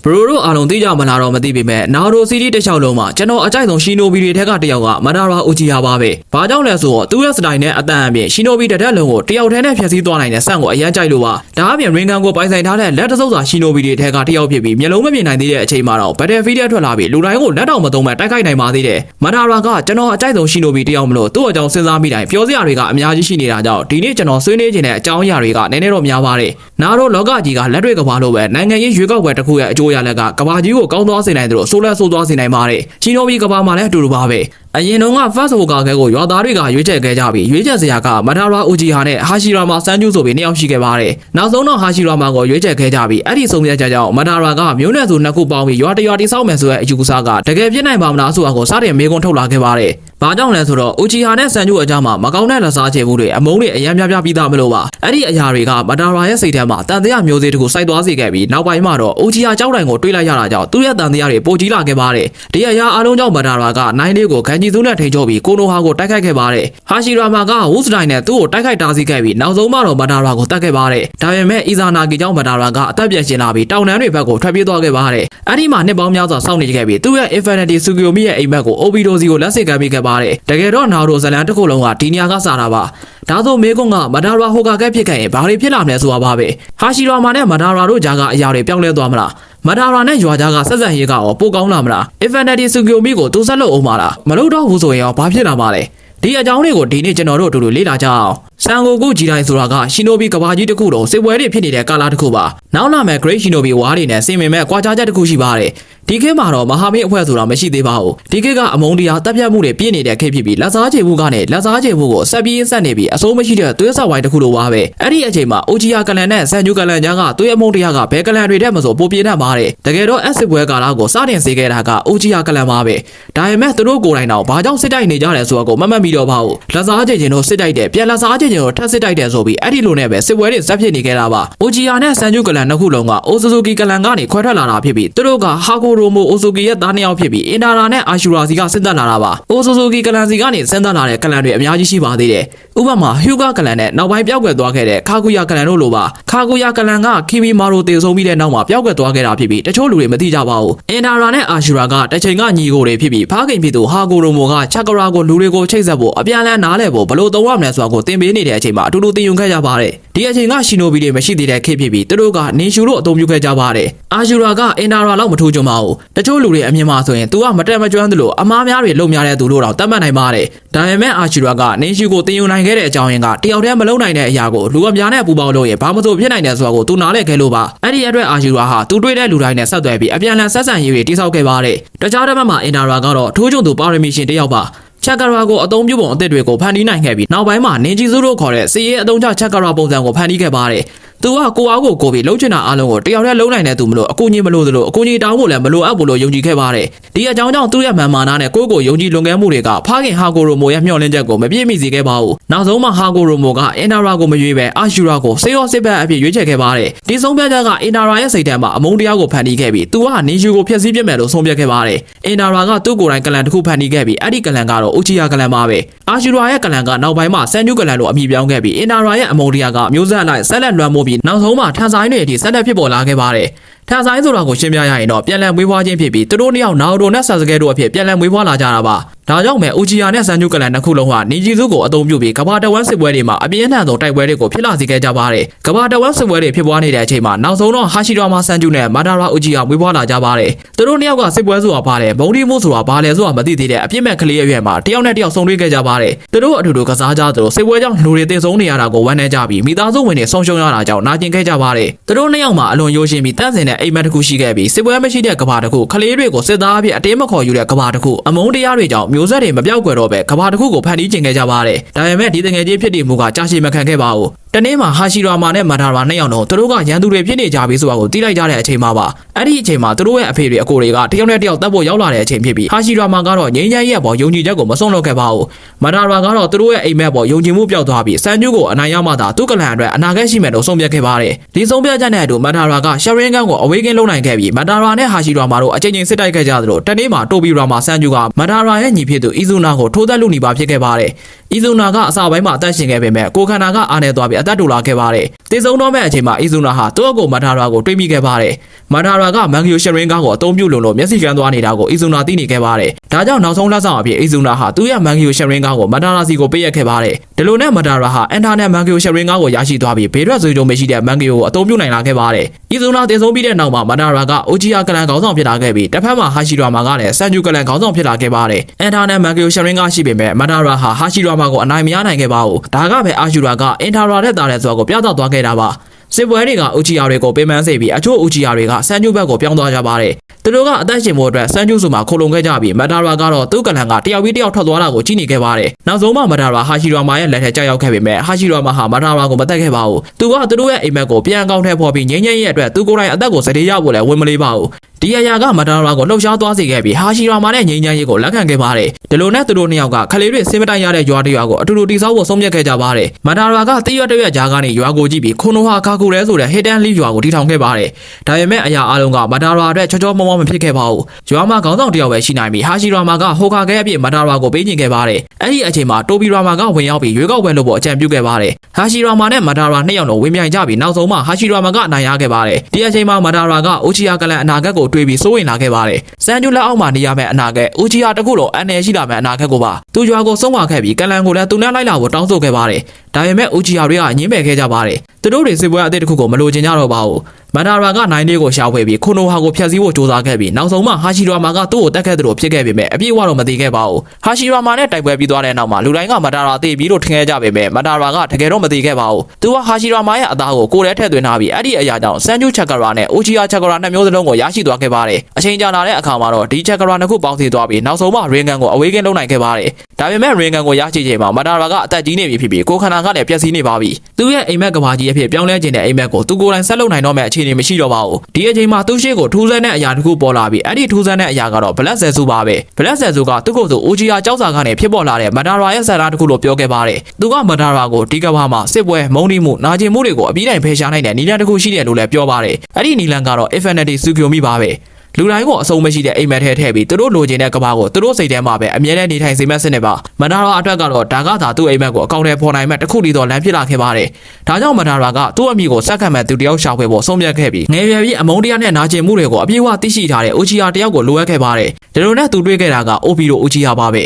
ဘရိုတို့အားလုံးသိကြမလားတော့မသိပေမဲ့နာရိုစီတီတစ်လျှောက်လုံးမှာကျွန်တော်အကြိုက်ဆုံးရှီနိုဘီတွေထက်ကတယောက်ကမဒါရာအိုဂျီယာပါပဲ။ဘာကြောင့်လဲဆိုတော့သူ့ရဲ့စတိုင်နဲ့အတန်အပြင်ရှီနိုဘီတစ်တက်လုံးကိုတယောက်တည်းနဲ့ဖျက်ဆီးသွားနိုင်တဲ့ဆန့်ကိုအရန်ကြိုက်လို့ပါ။ဒါအပြင်ရင်ကန်ကိုပိုင်ဆိုင်ထားတဲ့လက်တဆုပ်စာရှီနိုဘီတွေထက်ကတယောက်ဖြစ်ပြီးမျက်လုံးမမြင်နိုင်သေးတဲ့အချိန်မှာတော့ဘက်တယ်ဖီးတဲ့ထွက်လာပြီးလူတိုင်းကိုလက်တောင်မသုံးမဲ့တိုက်ခိုက်နိုင်ပါသေးတယ်။မဒါရာကကျွန်တော်အကြိုက်ဆုံးရှီနိုဘီတယောက်မလို့သူ့အကြောင်းစဉ်းစားမိတိုင်းပြောစရာတွေကအများကြီးရှိနေတာကြောင့်ဒီနေ့ကျွန်တော်ဆွေးနွေးခြင်းတဲ့အကြောင်းအရာတွေကနည်းနည်းတော့များပါတယ်။နာရိုလောကကြီးကလက်တွေကဘာလို့ပဲနိုင်ငံရေးရွေးကောက်ပွဲတစ်ခုရဲ့အကျိုးရလက်ကကဘာကြီးကိုကောင်းသွားစေနိုင်တယ်လို့ဆိုးလက်ဆိုးသွားစေနိုင်ပါတယ်။ရှီနိုဘီကဘာမှလည်းအတူတူပါပဲ။အရင်တုန်းက First Hokage ကိုရွာသားတွေကရွေးချယ်ခဲ့ကြပြီးရွေးချယ်စရာကမဒါရာအိုဂျီဟာနဲ့ဟာရှီရာမာစန်ဂျူဆိုပြီးနှစ်ယောက်ရှိခဲ့ပါတယ်။နောက်ဆုံးတော့ဟာရှီရာမာကိုရွေးချယ်ခဲ့ကြပြီးအဲ့ဒီဆုံးဖြတ်ချက်ကြောင့်မဒါရာကမျိုးနွယ်စုနှစ်ခုပေါင်းပြီးရွာတရွာတိဆောက်မယ်ဆိုတဲ့အယူအဆကတကယ်ဖြစ်နိုင်ပါမလားဆိုတာကိုစတင်မေးခွန်းထုတ်လာခဲ့ပါတယ်။ဘာကြောင့်လဲဆိုတော့အိုဂျီဟာနဲ့စန်ဂျူအကြားမှာမကောင်းတဲ့လက်စားချေမှုတွေအမုန်းတွေအများများပြီးသားမလို့ပါ။အဲ့ဒီအရာတွေကမဒါရာရဲ့စိတ်ထဲမှာတန်တရားမျိုးစေ့တခုစိုက်သွားစေခဲ့ပြီးနောက်ပိုင်းမှာတော့အိုဂျီဟာကြောက်တိုင်ကိုတွေးလိုက်ရတာကြောင့်သူ့ရဲ့တန်တရားတွေပိုကြီးလာခဲ့ပါတယ်။ဒီအရာအလုံးကြောင့်မဒါရာကနိုင်လေးကိုခန်းကြီးစုနဲ့ထိန်းချုပ်ပြီးကိုနိုဟာကိုတိုက်ခိုက်ခဲ့ပါတယ်။ဟာရှီရာမာကဝုစတိုင်နဲ့သူ့ကိုတိုက်ခိုက်တားဆီးခဲ့ပြီးနောက်ဆုံးမှတော့မဒါရာကိုတတ်ခဲ့ပါတယ်။ဒါပေမဲ့အီဇာနာဂီကြောင့်မဒါရာကအသက်ပြန်ရှင်လာပြီးတောင်တန်းတွေဘက်ကိုထွက်ပြေးသွားခဲ့ပါတယ်။အဲ့ဒီမှာနှစ်ပေါင်းများစွာစောင့်နေခဲ့ပြီးသူ့ရဲ့ Infinity Tsukuyomi ရဲ့အိမ်မက်ကို Obito စီကိုလက်ဆင့်ကမ်းပေးခဲ့ပါတယ်။တကယ်တော့နာရိုဇလန်တစ်ခုလုံးကဒီနေရာကစားတာပါ။ဒါဆိုမေကွန်းကမဒါရာဟိုကာကဲဖြစ်ခဲ့ရင်ဘာတွေဖြစ်လာမလဲဆိုတာပါပဲ။ဟာရှီရာမာနဲ့မဒါရာတို့ကြားကအရာတွေပြောင်းလဲသွားမလား။မဒါရာနဲ့ရွာသားကဆက်ဆံရေးကရောပိုကောင်းလာမလား Infinity Tsukuyomi ကိုသူဆက်လုပ်အောင်မလားမလုပ်တော့ဘူးဆိုရင်ရောဘာဖြစ်လာမှာလဲဒီအကြောင်းတွေကိုဒီနေ့ကျွန်တော်တို့အတူတူလေ့လာကြအောင်ဆန်ဂိုကုဂျီတိုင်းဆိုတာကရှီနိုဘီကဘာကြီးတစ်ခုလုံးစစ်ပွဲတွေဖြစ်နေတဲ့ကာလတစ်ခုပါနောက်လာမဲ့ Great Shinobi ဝါးတွေနဲ့စင်မင်မဲ့ကွာခြားချက်တစ်ခုရှိပါတယ်ဒီခေတ်မှာတော့မဟာမင်းအဖွဲ့ဆိုတာမရှိသေးပါဘူးဒီခေတ်ကအမုန်းတရားတပ်ဖြတ်မှုတွေပြည့်နေတဲ့ခေတ်ဖြစ်ပြီးလက်စားချေမှုကနေလက်စားချေမှုကိုဆက်ပြီးဆက်နေပြီးအစိုးမရှိတဲ့သွေးဆောက်ဝိုင်းတစ်ခုလိုပါပဲအဲ့ဒီအချိန်မှာအိုဂျီယာကလန်နဲ့ဆန်ဂျူကလန်ကြားကသွေးအမုန်းတရားကဘယ်ကလန်တွေတဲ့မဆိုပိုပြင်းတတ်ပါတယ်တကယ်တော့အစစ်ပွဲကာလကိုစတင်စေခဲ့တာကအိုဂျီယာကလန်ပါပဲဒါပေမဲ့သူတို့ကိုယ်တိုင်တော့ဘာကြောင့်စစ်တိုက်နေကြတယ်ဆိုတာကိုမမှတ်မိတော့ပါဘူးလက်စားချေခြင်းတို့စစ်တိုက်တယ်ပြန်လက်စားချေခြင်းတို့ထပ်စစ်တိုက်တယ်ဆိုပြီးအဲ့ဒီလိုနဲ့ပဲစစ်ပွဲတွေဆက်ဖြစ်နေခဲ့တာပါအိုဂျီယာနဲ့ဆန်ဂျူကလန်နှစ်ခုလုံးကအိုဆူဇူကီကလန်ကနေခွဲထွက်လာတာဖြစ်ပြီးသူတို့ကဟာကိုရိုမိုအိုဆူကီရဲ့သားနှစ်ယောက်ဖြစ်ပြီးအင်တာရာနဲ့အာရှူရာစီကဆင်းသက်လာတာပါအိုဆူဇူကီကလန်စီကနေဆင်းသက်လာတဲ့ကလန်တွေအများကြီးရှိပါသေးတယ်ဥပမာဟျူဂါကလန်နဲ့နောက်ပိုင်းပျောက်ကွယ်သွားခဲ့တဲ့ခါကူယာကလန်တို့လိုပါခါကူယာကလန်ကခီမီမာရိုတေဆုံးပြီးတဲ့နောက်မှာပျောက်ကွယ်သွားခဲ့တာဖြစ်ပြီးတချို့လူတွေမသိကြပါဘူးအင်တာရာနဲ့အာရှူရာကတစ်ချိန်ကညီကိုတွေဖြစ်ပြီးဖားခင်ဖြစ်သူဟာကိုရိုမိုကချက်ကရာကိုလူတွေကိုချိတ်ဆက်ဖို့အပြန်အလှန်နားလည်ဖို့ဘလို့သုံးရမလဲဆိုတာကိုသင်ပေးနေတဲ့အချိန်မှာအတူတူသင်ယူခဲ့ကြပါတယ်ဒီအချိန်ကရှီနိုဘီတွေမရှိသေးတဲ့ခေတ်ဖြစ်ပြီးသူတို့ကနေရှူလို့အသုံးပြုခဲ့ကြပါတယ်အာရှူရာကအင်တာရာလောက်မထိုးကြပါဘူးတချို့လူတွေအမြင်မှာဆိုရင်သူကမတက်မကျွမ်းသလိုအမားများတွေလုံများတဲ့သူတို့တော့တတ်မှတ်နိုင်ပါတယ်ဒါပေမဲ့အာရှူရာကနေရှူကိုသင်ယူနိုင်ခဲ့တဲ့အကြောင်းရင်းကတယောက်တည်းမလုံနိုင်တဲ့အရာကိုလူအများနဲ့ပူပေါင်းလို့ရင်ဘာမှမဆိုဖြစ်နိုင်တယ်ဆိုတာကိုသူနားလည်ခဲ့လို့ပါအဲ့ဒီအတွက်အာရှူရာဟာသူတွေ့တဲ့လူတိုင်းနဲ့ဆက်သွယ်ပြီးအပြန်အလှန်ဆက်ဆံရေးတွေတိစောက်ခဲ့ပါတယ်တခြားတစ်ဖက်မှာအင်တာရာကတော့ထိုးချုံသူပါရမီရှင်တယောက်ပါချက်ကာရာကိုအသုံးပြုပုံအသစ်တွေကိုဖန်တီးနိုင်ခဲ့ပြီးနောက်ပိုင်းမှာနင်ဂျီဇူတို့ခေါ်တဲ့စီးရဲအသုံးချချက်ကာရာပုံစံကိုဖန်တီးခဲ့ပါတယ်သူကကိုအားကိုကိုပြီးလှုပ်ချင်တာအားလုံးကိုတယောက်တည်းလုံးနိုင်တဲ့သူမလို့အကူကြီးမလို့သလိုအကူကြီးတောင်းဖို့လည်းမလိုအပ်ဘူးလို့ယုံကြည်ခဲ့ပါတယ်ဒီအကြောင်းကြောင့်သူ့ရဲ့မာန်မာနာနဲ့ကိုကိုယုံကြည်လွန်ကဲမှုတွေကဖားခင်ဟာကိုရိုမိုရဲ့မျှော်လင့်ချက်ကိုမပြည့်မီစေခဲ့ပါဘူးနောက်ဆုံးမှာဟာကိုရိုမိုကအင်တာရာကိုမရွေးပဲအာရှူရာကိုစေရောစစ်ဘက်အဖြစ်ရွေးချယ်ခဲ့ပါတယ်ဒီဆုံးဖြတ်ချက်ကအင်တာရာရဲ့စိတ်ထဲမှာအမုန်းတရားကိုဖန်တီးခဲ့ပြီးသူကနေရှူကိုဖျက်ဆီးပစ်မယ်လို့ဆုံးဖြတ်ခဲ့ပါတယ်အင်တာရာကသူ့ကိုယ်တိုင်ကလန်တစ်ခုဖန်တီးခဲ့ပြီးအဲ့ဒီကလန်ကတော့အိုချီယာကလန်ပါပဲအာရှူရာရဲ့ကလန်ကနောက်ပိုင်းမှာဆန်ဂျူကလန်လို့အမည်ပြောင်းခဲ့ပြီးအင်တာရာရဲ့အမုန်းတရားကမျိုးဆက်အလိုက်ဆက်လက်လွှမ်းမိုးပြီးနောက်ဆုံးမှာထန်ဆိုင်တွေအထိဆက်လက်ဖြစ်ပေါ်လာခဲ့ပါတယ်ထန်ဆိုင်ဆိုတာကိုရှင်းပြရရင်တော့ပြန်လည်မွေးဖွားခြင်းဖြစ်ပြီးသူတို့နှစ်ယောက်နာရိုနဲ့ဆာစကဲတို့အဖြစ်ပြန်လည်မွေးဖွားလာကြတာပါဒါကြောင့်ပဲအိုဂျီယာနဲ့ဆန်ဂျူကလန်နှစ်ခုလုံးဟာနီဂျီဇူကိုအသုံးပြုပြီးကဘာတဝမ်းစစ်ပွဲတွေမှာအပြင်းထန်ဆုံးတိုက်ပွဲတွေကိုဖြစ်လာစေခဲ့ကြပါတယ်ကဘာတဝမ်းစစ်ပွဲတွေဖြစ်ပွားနေတဲ့အချိန်မှာနောက်ဆုံးတော့ဟာရှီရာမာဆန်ဂျူနဲ့မာဒါရာအိုဂျီယာမွေးဖွားလာကြပါတယ်သူတို့နှစ်ယောက်ကစစ်ပွဲဆိုတာဘာလဲဘုံဒီမှုဆိုတာဘာလဲဆိုတာမသိသေးတဲ့အပြစ်မဲ့ကလေးအရွယ်မှာတယောက်နဲ့တယောက်ဆုံတွေ့ခဲ့ကြပါတယ်သူတို့အတူတူကစားကြသလိုစစ်ပွဲကြောင့်လူတွေတင်ဆုံးနေရတာကိုဝမ်းနည်းကြပြီးမိသားစုဝင်တွေဆုံးရှုံးရတာကြောင့်နာကျင်ခဲ့ကြပါတယ်သူတို့နှစ်ယောက်မှာအလွန်ရိုးရှင်းပြီးတန့်စင်တဲ့အိမ်မက်တစ်ခုရှိခဲ့ပြီးစစ်ပွဲမရှိတဲ့ကဘာတစ်ခုကလေးတွေကိုစစ်သားအဖြစ်အတင်းမခေါ်ယူတဲ့ကဘာတစ်ခုအမုန်းတရားတွေကြောင့်မျိုးဆက်တွေမပြောက်ကွယ်တော့ပဲကဘာတစ်ခုကိုဖန်တီးကျင်ခဲ့ကြပါတယ်ဒါပေမဲ့ဒီတငယ်ချင်းဖြစ်တည်မှုကကြာရှည်မခံခဲ့ပါဘူးတနေ့မှာဟာရှီရာမာနဲ့မာဒါရာနှစ်ယောက်တော့သူတို့ကရန်သူတွေဖြစ်နေကြပြီဆိုတာကိုသိလိုက်ကြတဲ့အချိန်မှာပါအဲ့ဒီအချိန်မှာသူတို့ရဲ့အဖေတွေအကိုတွေကတယောက်နဲ့တယောက်တပ်ဖို့ရောက်လာတဲ့အချိန်ဖြစ်ပြီးဟာရှီရာမာကတော့ငြိမ်းချမ်းရေးအပေါ်ယုံကြည်ချက်ကိုမဆုံးလွတ်ခဲ့ပါဘူးမာဒါရာကတော့သူတို့ရဲ့အိမ်မက်ပေါ်ယုံကြည်မှုပျောက်သွားပြီးဆန်ဂျူကိုအနိုင်ရမှသာသူ့ကလန်အတွက်အနာဂတ်ရှိမယ်လို့ဆုံးဖြတ်ခဲ့ပါတယ်ဒီဆုံးဖြတ်ချက်နဲ့အတူမာဒါရာကရှယ်ရင်ကန်ကိုအဝေးကင်းလုံနိုင်ခဲ့ပြီးမာဒါရာနဲ့ဟာရှီရာမာတို့အချိန်ချင်းစစ်တိုက်ခဲ့ကြသလိုတနေ့မှာတိုဘီရာမာဆန်ဂျူကမာဒါရာရဲ့ညီဖြစ်သူအီဇူနာကိုထိုးသက်လူနီပါဖြစ်ခဲ့ပါတယ် ။အီဇူနာကအစာပိုင်းမှာအသက်ရှင်ခဲ့ပေမဲ့ကိုခန္ဓာကအားနေသွားပြီးအသက်တူလာခဲ့ပါတယ်။တည်ဆုံတော့မဲ့အချိန်မှာအီဇူနာဟာသူ့အကိုမထာရာကိုတွေးမိခဲ့ပါတယ်။မထာရာကမန်ဂီယိုရှရင်ကားကိုအသုံးပြုလို့မျက်စိကန်းသွားနေတာကိုအီဇူနာသိနေခဲ့ပါတယ်။ဒါကြောင့်နောက်ဆုံးလက်ဆောင်အဖြစ်အီဇူနာဟာသူ့ရဲ့မန်ဂီယိုရှရင်ကားကိုမထာရာစီကိုပေးရခဲ့ပါတယ်။ဒီလိုနဲ့မထာရာဟာအန်တာနဲ့မန်ဂီယိုရှရင်ကားကိုရရှိသွားပြီးဘေးထွက်ဆွေးကြုံမရှိတဲ့မန်ဂီယိုကိုအသုံးပြုနိုင်လာခဲ့ပါတယ်။အီဇူနာတည်ဆုံပြီးတဲ့နောက်မှာမထာရာကအိုဂျီယာကလန်ခေါင်းဆောင်ဖြစ်လာခဲ့ပြီးတစ်ဖက်မှာဟာရှီရာမာကလည်းဆန်ဂျူကလန်ခေါင်းဆောင်ဖြစ်လာခဲ့ပါတယ်။အန်တာနဲ့မန်ဂီယိုရှရင်ကားရှိပေမဲ့မထာရာဟာဟာရှီရာမာကိုအနိုင်မရနိုင်ခဲ့ပါဘူး။ဒါကပဲအာရှူရာကအင်တာရာတဲ့တာတဲ့ဆိုတာကိုပြသသွားခဲ့တာပါ။စစ်ပွဲတွေကအိုဂျီယာတွေကိုပေးမန်းစေပြီးအချို့အိုဂျီယာတွေကဆန်ဂျူဘက်ကိုပြောင်းသွားကြပါတယ်။သူတို့ကအသက်ရှင်ဖို့အတွက်ဆန်ဂျူဆိုမှခိုလုံခဲ့ကြပြီးမထာရာကတော့သူ့ကလန်ကတယောက်ပြီးတယောက်ထွက်သွားတာကိုကြည့်နေခဲ့ပါတယ်။နောက်ဆုံးမှမထာရာဟာရှီရာမာရဲ့လက်ထက်ကြောက်ရောက်ခဲ့ပေမဲ့ဟာရှီရာမာဟာမထာရာကိုမတက်ခဲ့ပါဘူး။သူကသူတို့ရဲ့အိမ်မက်ကိုပြန်ကောင်းထဲပေါ်ပြီးငြိမ်းချမ်းရေးအတွက်သူကိုယ်တိုင်အသက်ကိုစတေးရဖို့လည်းဝင်မလေးပါဘူး။ဒီအရာကမထာရာကိုလှုပ်ရှားသွားစေခဲ့ပြီးဟာရှီရာမာနဲ့ငြိမ်းချမ်းရေးကိုလက်ခံခဲ့ပါတယ်။ဒီလိုနဲ့သူတို့နှစ်ယောက်ကခလေးတွေစင်မတိုင်ရတဲ့ရွာတရွာကိုအတူတူတိစောက်ဖို့ဆုံးဖြတ်ခဲ့ကြပါတယ်။မထာရာကတရွတ်တရွတ်ကြားကနေရွာကိုကြည့်ပြီးခိုနိုဟာကာကူရဲဆိုတဲ့ဟစ်တန်လီရွာကိုတည်ထောင်ခဲ့ပါတယ်။ဒါပေမဲ့အရာအလုံးကမထာရာအတွက်ချောချောမောမောမဖြစ်ခဲ့ပါဘူး။ရွာမှာခေါင်းဆောင်တယောက်ပဲရှိနိုင်ပြီးဟာရှီရာမာကဟိုကာခဲအပြည့်မထာရာကိုပေးချင်ခဲ့ပါတယ်။အဲ့ဒီအချိန်မှာတိုဘီရာမာကဝင်ရောက်ပြီးရွေးကောက်ပွဲလုပ်ဖို့အကြံပြုခဲ့ပါတယ်။ဟာရှီရာမာနဲ့မထာရာနှစ်ယောက်လုံးဝေမြိုင်ကြပြီးနောက်ဆုံးမှဟာရှီရာမာကအနိုင်ရခဲ့ပါတယ်။ဒီအချိန်မှာမထာရာကအိုချီယာကလန်အနာဂတ်ကိုတွေးပြီးစိုးရိမ်လာခဲ့ပါတယ်။စန်ဂျူလက်အောက်မှာနေရမယ့်အနာဂတ်အိုချီယာတခုလုံးအန်နယ်ရှိလာမယ့်အနာဂတ်ကိုပါသူရွာကိုဆုံးမခဲ့ပြီးကလန်ကိုလည်းသူနဲ့လိုက်လာဖို့တောင်းဆိုခဲ့ပါတယ်။ဒါပေမဲ့အိုချီယာတွေကညှင်းပယ်ခဲ့ကြပါတယ်။သူတို့တွေစစ်ပွဲအသစ်တစ်ခုကိုမလိုချင်ကြတော့ပါဘူး။မထာရာကနိုင်လေးကိုရှာဖွေပြီးခိုနိုဟာကိုဖျက်ဆီးဖို့ကြိုးစားခဲ့ပြီးနောက်ဆုံးမှဟာရှီရာမာကသူ့ကိုတက်ခဲ့သလိုဖြစ်ခဲ့ပေမဲ့အပြည့်အဝတော့မသိခဲ့ပါဘူး။ဟာရှီရာမာနဲ့တိုက်ပွဲပြီးသွားတဲ့နောက်မှာလူတိုင်းကမထာရာသိပြီးလို့ထင်ခဲ့ကြပေမဲ့မထာရာကတကယ်တော့မသိခဲ့ပါဘူး။သူကဟာရှီရာမာရဲ့အသားကိုကိုယ်ထဲထည့်သွင်းထားပြီးအဲ့ဒီအရာကြောင့်ဆန်ဂျူချက်ကာရာနဲ့အိုချီယာချက်ကာရာနှစ်မျိုးစလုံးကိုရရှိသွားခဲ့ပါတယ်။အချိန်ကြာလာတဲ့အခါမှာတော့ဒီချက်ကာရာနှစ်ခုပေါင်းစည်းသွားပြီးနောက်ဆုံးမှရင်ကန်ကိုအဝေးကင်းလုပ်နိုင်ခဲ့ပါတယ်။ဒါပေမဲ့ရင်ကန်ကိုရရှိချိန်မှာမထာရာကအသက်ကြီးနေပြီဖြစ်ပြီးကိုခန္ဓာကလည်းပျက်စီးနေပါပြီ။သူ့ရဲ့အိမ်မက်ကဘာကြီးအဖြစ်ပြောင်းလဲခြင်းတဲ့အိမ်မက်ကိုသူကိုယ်တိုင်ဆက်လုပ်နိုင်တော့မယ့်အခြေအနေမရှိတော့ပါဘူး။ဒီအချိန်မှာသူ့ရှိကိုထူးဆန်းတဲ့အရာတစ်ခုပေါ်လာပြီးအဲ့ဒီထူးဆန်းတဲ့အရာကတော့ဘလက်ဆယ်စုပါပဲ။ဘလက်ဆယ်စုကသူ့ကိုယ်သူအိုဂျီယာကြောက်စာကနေဖြစ်ပေါ်လာတဲ့မထာရာရဲ့ဆန္ဒတစ်ခုလို့ပြောခဲ့ပါတယ်။သူကမထာရာကိုဒီကဘာမှာစစ်ပွဲမုန်းတီးမှုနာကျင်မှုတွေကိုအပြီးတိုင်ဖယ်ရှားနိုင်တဲ့နီလန်တစ်ခုရှိတယ်လို့လည်းပြောပါတယ်။အဲ့ဒီနီလန်ကတော့ Infinity Tsukuyomi ပါပဲ။လူတိုင်းကိုအဆုံးမရှိတဲ့အိမ်မက်ထဲထည့်ပြီးသူတို့လိုချင်တဲ့ကဘာကိုသူတို့စိတ်ထဲမှာပဲအမြဲတမ်းနေထိုင်စေမဲ့စနစ်ပါမထာရာအတွက်ကတော့ဒါကသာသူ့အိမ်မက်ကိုအကောင့်ထဲပေါ်နိုင်မဲ့တစ်ခုတည်းသောလမ်းဖြစ်လာခဲ့ပါတယ်ဒါကြောင့်မထာရာကသူ့အမိကိုစက္ကန့်မဲ့သူတယောက်ရှာဖွေဖို့ဆုံးဖြတ်ခဲ့ပြီးငယ်ရွယ်ပြီးအမုန်းတရားနဲ့နာကျင်မှုတွေကိုအပြည့်အဝသိရှိထားတဲ့အိုချီယာတယောက်ကိုလိုအပ်ခဲ့ပါတယ်ဒီလိုနဲ့သူတွေ့ခဲ့တာကအိုပီရိုအိုချီယာပါပ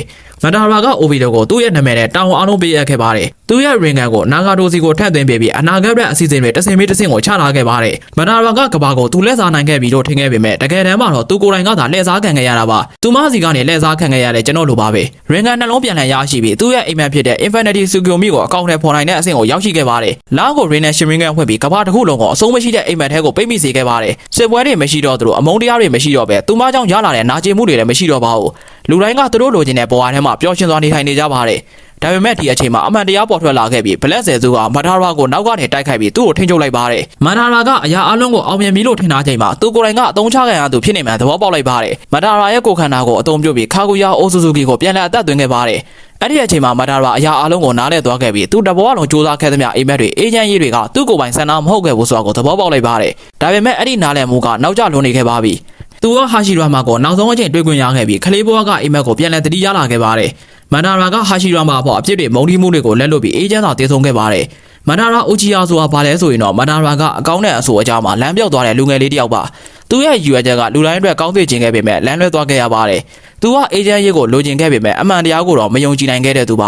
ဲမထာရာကအိုပီရိုကိုသူ့ရဲ့နာမည်နဲ့တောင်းအောင်လုံးပေးအပ်ခဲ့ပါတယ်သူ့ရဲ့ရင်ကန်ကိုနာဂါတိုစီကိုထပ်သွင်းပေးပြီးအနာဂတ်ရဲ့အစီအစဉ်တွေတဆင်ပြီးတဆင်ကိုချလာခဲ့ပါတယ်မထာရာကကဘာကိုသူလက်စားနိုင်ခဲ့ပြီးလို့ထင်ခဲ့ပေမဲ့တကယ်တမ်းမှာတော့သူကိုယ်တိုင်ကသာလက်စားခံခဲ့ရတာပါသူမစီကနေလက်စားခံခဲ့ရတဲ့ကျွန်တော်လိုပါပဲရင်ကန်နှလုံးပြန်လည်ရရှိပြီးသူ့ရဲ့အိမ်မက်ဖြစ်တဲ့ Infinity Tsukuyomi ကိုအကောင့်ထဲပေါ်နိုင်တဲ့အဆင့်ကိုရောက်ရှိခဲ့ပါတယ်လာကို Rain and Shimmering ဖွင့်ပြီးကဘာတစ်ခုလုံးကိုအဆုံးမရှိတဲ့အိမ်မက်ထဲကိုပိတ်မိစေခဲ့ပါတယ်စစ်ပွဲတွေမရှိတော့သူတို့အမုန်းတရားတွေမရှိတော့ပဲသူမကြောင့်ရလာတဲ့နာကျင်မှုတွေလည်းမရှိတော့ပါဘူးလူတိုင်းကသူတို့လိုချင်တဲ့ဘဝထဲမှာပျော်ရွှင်စွာနေထိုင်နေကြပါတယ်ဒါပေမဲ့ဒီအချိန်မှာအမှန်တရားပေါ်ထွက်လာခဲ့ပြီးဘလက်ဆယ်စုကမထာရာကိုနောက်ကနေတိုက်ခိုက်ပြီးသူ့ကိုထိန်းချုပ်လိုက်ပါတယ်မထာရာကအရာအလုံးကိုအောင်မြင်ပြီလို့ထင်ထားချိန်မှာသူကိုယ်တိုင်ကအသုံးချခံရသူဖြစ်နေမှန်သဘောပေါက်လိုက်ပါတယ်မထာရာရဲ့ကိုယ်ခန္ဓာကိုအသုံးပြုပြီးခါကူယာအိုဆူဆူကီကိုပြန်လည်အသက်သွင်းခဲ့ပါတယ်အဲ့ဒီအချိန်မှာမထာရာအရာအလုံးကိုနားလဲသွားခဲ့ပြီးသူတဘောလုံးစူးစမ်းခဲ့သမျှအိမ်မက်တွေအေဂျင့်ရေးတွေကသူ့ကိုယ်ပိုင်ဆန္ဒမဟုတ်ခဲ့ဘူးဆိုတာကိုသဘောပေါက်လိုက်ပါတယ်ဒါပေမဲ့အဲ့ဒီနားလဲမှုကနောက်ကျလွန်နေခဲ့ပါပြီသူကဟာရှီရာမာကိုနောက်ဆုံးအချိန်တွေ့ခွင့်ရခဲ့ပြီးခလေးဘွားကအိမ်မက်ကိုပြန်လည်တတိရလာခဲ့ပါတယ်မထာရာကဟာရှီရာမာအဖို့အပြစ်တွေမုန်းတီးမှုတွေကိုလက်လွတ်ပြီးအေဂျင့်သာတည်ဆုံခဲ့ပါတယ်မထာရာအိုချီယာဆိုတာဘာလဲဆိုရင်တော့မထာရာကအကောင်းတဲ့အဆိုအကြောင်းမှာလမ်းပြောက်သွားတဲ့လူငယ်လေးတစ်ယောက်ပါသူရဲ့ယူရချက်ကလူတိုင်းအတွက်ကောင်းသိချင်ခဲ့ပေမဲ့လမ်းလွဲသွားခဲ့ရပါတယ်သူကအေဂျင့်ရေးကိုလိုချင်ခဲ့ပေမဲ့အမှန်တရားကိုတော့မယုံကြည်နိုင်ခဲ့တဲ့သူပ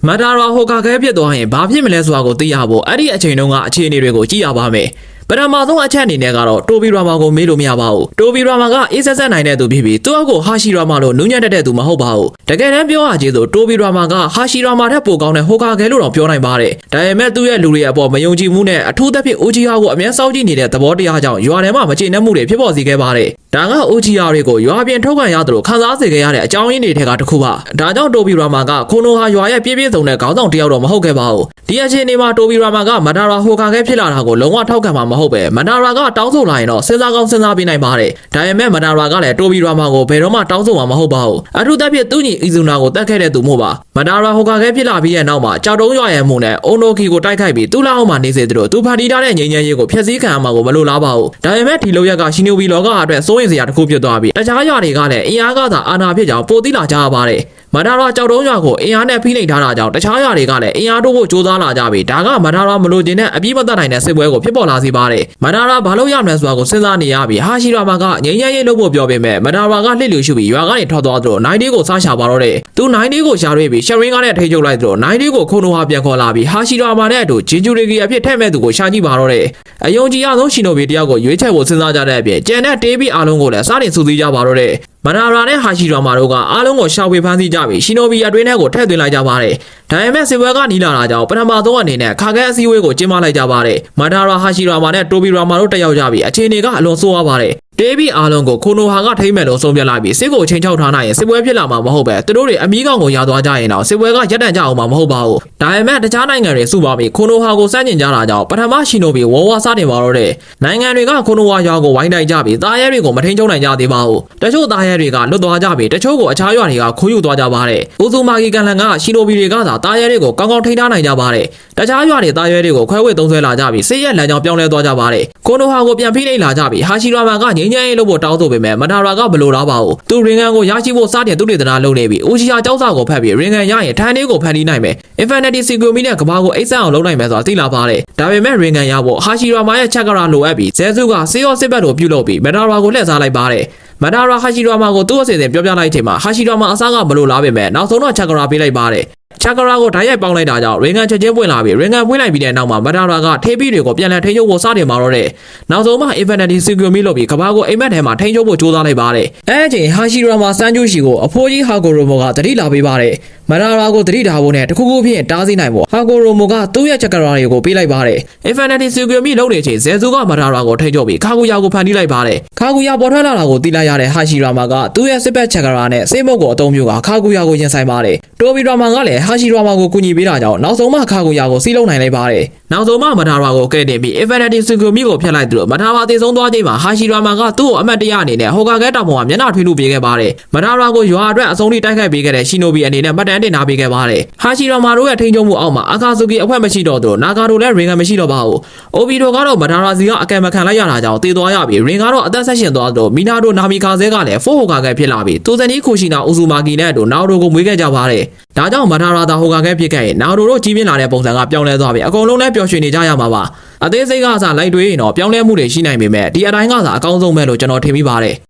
ါမထာရာဟိုကာခဲပြစ်သွားရင်ဘာဖြစ်မလဲဆိုတာကိုသိရဖို့အဲ့ဒီအချိန်တုန်းကအခြေအနေတွေကိုကြည့်ရပါမယ်ပထမဆုံးအချက်အနေနဲ့ကတော့တိုဘီရာမာကိုမေးလို့မရပါဘူးတိုဘီရာမာကအေးဆက်ဆက်နိုင်တဲ့သူဖြစ်ပြီးသူ့အကိုဟာရှီရာမာလို့နူးညံ့တတ်တဲ့သူမဟုတ်ပါဘူးတကယ်တမ်းပြောရချင်းဆိုတိုဘီရာမာကဟာရှီရာမာထက်ပိုကောင်းတဲ့ဟိုကာခဲလို့တော့ပြောနိုင်ပါတယ်ဒါပေမဲ့သူ့ရဲ့လူတွေအပေါ်မယုံကြည်မှုနဲ့အထူးသဖြင့်အိုဂျီယာကိုအမြဲစောင့်ကြည့်နေတဲ့သဘောတရားကြောင့်ရွာထဲမှာမကျေနပ်မှုတွေဖြစ်ပေါ်စေခဲ့ပါတယ်ဒါကအိုဂျီယာတွေကိုရွာပြင်ထုတ်ခံရသလိုခံစားစေခဲ့ရတဲ့အကြောင်းရင်းတွေထဲကတစ်ခုပါဒါကြောင့်တိုဘီရာမာကခိုနိုဟာရွာရဲ့ပြည့်ပြည့်စုံတဲ့ခေါင်းဆောင်တစ်ယောက်တော့မဟုတ်ခဲ့ပါဘူးဒီအချိန်မှာတိုဘီရာမာကမထာရာဟိုကာခဲဖြစ်လာတာကိုလုံးဝထောက်ခံမှာမဟုတ်ပဲမထာရာကတောင်းဆိုလာရင်တော့စဉ်းစားကောင်းစဉ်းစားပေးနိုင်ပါတယ်ဒါပေမဲ့မထာရာကလည်းတိုဘီရာမာကိုဘယ်တော့မှတောင်းဆိုမှာမဟုတ်ပါဘူးအထူးသဖြင့်သူ့ညီအီဇူနာကိုတတ်ခဲ့တဲ့သူမို့ပါမထာရာဟိုကာခဲဖြစ်လာပြီးတဲ့နောက်မှာကြောက်တုံးရွာရဲ့မှုနဲ့အုံနိုကီကိုတိုက်ခိုက်ပြီးသူ့လက်အောက်မှာနေစေသလိုသူဖန်တီးထားတဲ့ငြိမ်းချမ်းရေးကိုဖျက်ဆီးခံရမှာကိုမလိုလားပါဘူးဒါပေမဲ့ဒီလိုရက်ကရှီနိုဘီလောကအတွက်စိုးရိမ်စရာတစ်ခုဖြစ်သွားပြီးတခြားရွာတွေကလည်းအင်အားကသာအာဏာဖြစ်ကြောင်းပိုသိလာကြရပါတယ်မ မဒါရာကြောက်တုံးရွာကိုအင်အားနဲ့ဖိနှိပ်ထားတာကြောင့်တခြားရွာတွေကလည်းအင်အားတိုးဖို့ကြိုးစားလာကြပြီးဒါကမဒါရာမလိုချင်တဲ့အပြည့်မသက်နိုင်တဲ့စစ်ပွဲကိုဖြစ်ပေါ်လာစေပါတယ်မဒါရာဘာလို့ရမလဲဆိုတာကိုစဉ်းစားနေရပြီးဟာရှိရာမာကငြိမ်းချမ်းရေးလုပ်ဖို့ပြောပေမဲ့မဒါရာကလှစ်လူရှုပြီးရွာကနေထွက်သွားသလိုနိုင်ဒီကိုစားရှာပါတော့တယ်သူနိုင်ဒီကိုရှာတွေ့ပြီးရှရင်းကနဲ့ထိချုပ်လိုက်သလိုနိုင်ဒီကိုခုံတော်ဟာပြန်ခေါ်လာပြီးဟာရှိရာမာနဲ့အတူဂျင်ဂျူရီကီအဖြစ်ထည့်မဲ့သူကိုရှာကြည့်ပါတော့တယ်အယုံကြည်ရဆုံးရှင်နိုဘီတယောက်ကိုရွေးချယ်ဖို့စဉ်းစားကြတဲ့အပြင်ကျန်တဲ့တေးပြီးအားလုံးကိုလည်းစားတင်စုစည်းကြပါတော့တယ်မနာရာနဲ့ဟာရှိရာမာတို့ကအားလုံးကိုရှာဖွေဖမ်းဆီးကြပြီးရှင်နိုဘီအတွင်းထဲကိုထည့်သွင်းလိုက်ကြပါတယ်။ဒါပေမဲ့စစ်ပွဲကနီးလာတာကြောင့်ပထမဆုံးအနေနဲ့ခါခဲအစည်းအဝေးကိုကျင်းပလိုက်ကြပါတယ်။မနာရာဟာရှိရာမာနဲ့တိုဘီရာမာတို့တက်ရောက်ကြပြီးအခြေအနေကအလွန်ဆိုးရွားပါတယ်။တေးပြီးအားလုံးကိုခိုနိုဟာကထိမ့်မဲ့လို့ဆုံးဖြတ်လိုက်ပြီးစစ်ကိုချိန်ချောက်ထားနိုင်ရင်စစ်ပွဲဖြစ်လာမှာမဟုတ်ပဲသူတို့တွေအမီးကောင်ကိုရာသွားကြရင်တော့စစ်ပွဲကရပ်တန့်ကြအောင်မှာမဟုတ်ပါဘူး။ဒါပေမဲ့တခြားနိုင်ငံတွေစုပေါင်းပြီးခိုနိုဟာကိုစန့်ကျင်ကြတာကြောင့်ပထမရှင်နိုဘီဝဝစတင်ပါတော့တဲ့နိုင်ငံတွေကခိုနိုဟာရွာကိုဝိုင်းတိုက်ကြပြီးတာရဲတွေကိုမထိန်ချုံနိုင်ကြသေးပါဘူး။တချို့တာရဲတွေကလွတ်သွားကြပြီးတချို့ကိုအခြားရွာတွေကခိုးယူသွားကြပါတယ်။ဦးစုမာဂီကန်လန်ကရှင်နိုဘီတွေကသာတာရဲတွေကိုကောင်းကောင်းထိန်းထားနိုင်ကြပါတယ်။တခြားရွာတွေတာရဲတွေကိုခွဲဝေသုံးဆွဲလာကြပြီးစစ်ရဲလမ်းကြောင်းပြောင်းလဲသွားကြပါတယ်။ခိုနိုဟာကိုပြန်ဖိနှိပ်လာကြပြီးဟာရှိရာမာကငြိမ်းချမ်းရေးလုပ်ဖို့တောင်းဆိုပေမဲ့မဒါရာကဘလို့လားပါဘူး။သူရင်ကန်ကိုရရှိဖို့စတင်သူတေသနာလုပ်နေပြီးဦးချီယာကျောက်စာကိုဖတ်ပြီးရင်ကန်ရရင်ထန်းလေးကိုဖန်တီးနိုင်မယ်။ Infinity Sigumi နဲ့ကဘာကိုအိတ်ဆက်အောင်လုပ်နိုင်မယ်ဆိုတာသိလာပါတယ်။ဒါပေမဲ့ရင်ကန်ရဖို့ဟာရှိရာမာရဲ့ချက်ကရာလိုအပ်ပြီးဇဲဆုကစေရောစစ်ဘက်ကိုပြုတ်လုပ်ပြီးမဒါရာကိုလှည့်စားလိုက်ပါတယ်။မဒါရာဟာရှိရာမာကိုသူ့အစီအစဉ်ပြောပြလိုက်ချိန်မှာဟာရှိရာမာအစားကဘလို့လားပဲမဲ့နောက်ဆုံးတော့ချက်ကရာပေးလိုက်ပါတယ်။ချက်ကရာကိုဓာတ်ရိုက်ပေါင်းလိုက်တာကြောင့်ရင်ကန်ချက်ချင်းပွင့်လာပြီးရင်ကန်ပွင့်လိုက်ပြီးတဲ့နောက်မှာမဒါရာကထေးပြီးတွေကိုပြန်လည်ထိန်းချုပ်ဖို့စတင်มาတော့တဲ့နောက်ဆုံးမှ Infinity Sigumi လို့ပြီးကဘာကိုအိမ်မက်ထဲမှာထိန်းချုပ်ဖို့ကြိုးစားလိုက်ပါတယ်။အဲအချိန်ဟာရှိရာမာစန်ဂျူရှိကိုအဖိုးကြီးဟာကိုရိုမိုကတတိလာပေးပါတယ်။မဒါရာကိုတတိထားဖို့နဲ့တခုခုဖြစ်တားဆီးနိုင်ဖို့ဟာကိုရိုမိုကသူ့ရဲ့ချက်ကရာတွေကိုပေးလိုက်ပါတယ်။ Infinity Sigumi လုံးနေချိန်ဇဲဇူကမဒါရာကိုထိန်းချုပ်ပြီးခါကူယာကိုဖန်တီးလိုက်ပါတယ်။ခါကူယာပေါ်ထွက်လာတာကိုသိလိုက်ရတဲ့ဟာရှိရာမာကသူ့ရဲ့စစ်ဘက်ချက်ကရာနဲ့စေမုတ်ကိုအသုံးပြုကခါကူယာကိုရင်ဆိုင်ပါတယ်။တိုဘီရာမာကလည်းဟာရှိရာမာကိုကူညီပေးတာကြောင့်နောက်ဆုံးမှခါကူယာကိုစီးလုံးနိုင်လိုက်ပါတယ်။နောက်ဆုံးမှမဒါရာကိုကဲတင်ပြီး Infinity Sigumi ကိုဖျက်လိုက်သလိုမဒါရာအသေးဆုံးသွားချိန်မှာဟာရှိရာမာကသူ့ကိုအမတ်တရအနေနဲ့ဟိုကာကဲတောင်ပေါ်မှာမျက်နှာထွေးလို့ပေးခဲ့ပါတယ်။မဒါရာကိုရွာအတွက်အဆုံးထိတိုက်ခိုက်ပေးခဲ့တဲ့ရှင်နိုဘီအနေနဲ့မှတ်တမ်းတင်ထားပေးခဲ့ပါတယ်။ဟာရှိရာမာတို့ရဲ့ထိန်းချုပ်မှုအောက်မှာအာကာဇူကီအဖွဲ့မရှိတော့သလိုနာဂါတို့လည်းရင်ကန်မရှိတော့ပါဘူး။အိုဘီတို့ကတော့မဒါရာစီကအကံမခံလိုက်ရတာကြောင့်တည်သွားရပြီးရင်ကတော့အသက်ဆက်ရှင်သွားသလိုမီနာတို့နာမီကာဇဲကလည်းဖိုးဟိုကာကဲဖြစ်လာပြီးသူဇနီးခိုရှိနာအူဇူမာကီနဲ့တို့နောက်တို့ကိုမွေးခဲ့ကြပါတယ်။ဒါကြောင့်မဒါရာသာဟိုကာကဲဖြစ်ခဲ့ရင်နောက်တို့ကြီးပြင်းလာတဲ့ပုံစံကပြောင်းလဲသွားပြီးအကုန်လုံးလည်းပျော်ရွှင်နေကြရမှာပါ။အသေးစိတ်ကအစားလိုက်တွေးရင်တော့ပြောင်းလဲမှုတွေရှိနိုင်ပေမဲ့ဒီအတိုင်းကသာအကောင်းဆုံးပဲလို့ကျွန်တော်ထင်မိပါတယ်။